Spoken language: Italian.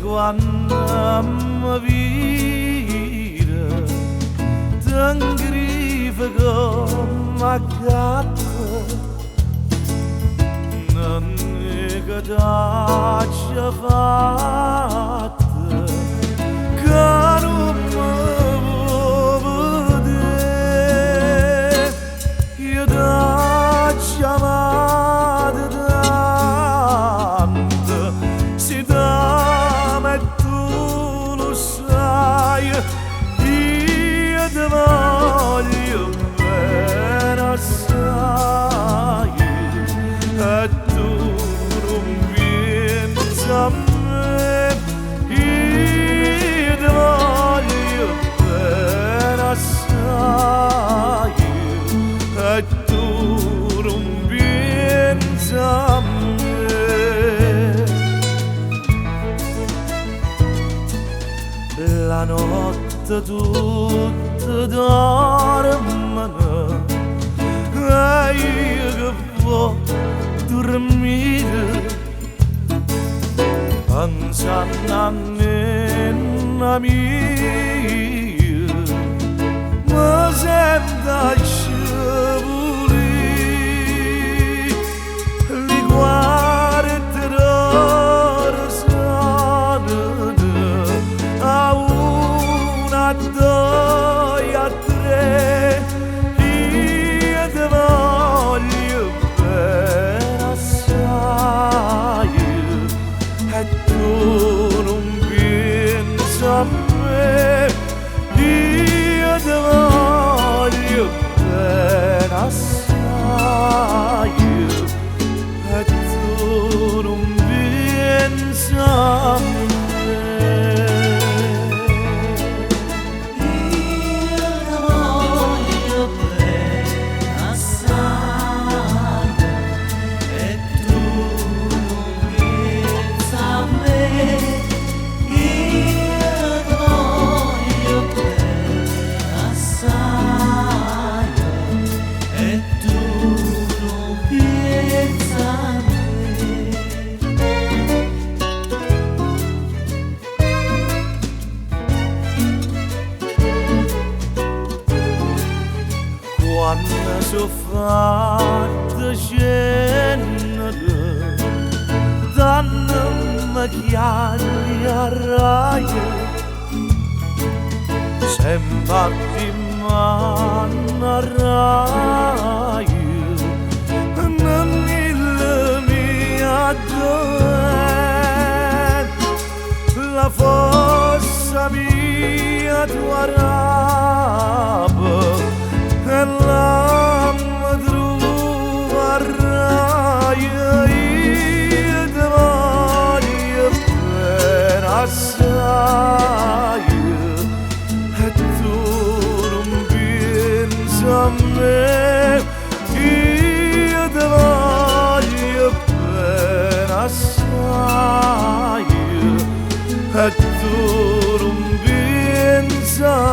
quando mi vira t'ingrifa come a gatta non è che t'ha fatta che non mi vuoi vedere io t'ho chiamato tanto si t'ama e tu lo sai io ti voglio bene assai e tu non vieni a me io ti voglio bene assai e tu non vieni a me. La notte tutta dormono e io che può dormire pensando a nonna mia mi sento scivolare li guarderò a due, a tre, io ti voglio bene assai e tu non pensi a me, io ti voglio bene assai e tu non pensi a me. Quando sono fatta scendere danno mi chiami a raia sempre di mano a raia non il mio dove la forza mia tua rapa e la madruga raia io ti voglio bene assai e tu non pensi a me io ti voglio bene assai e tu non pensi a me.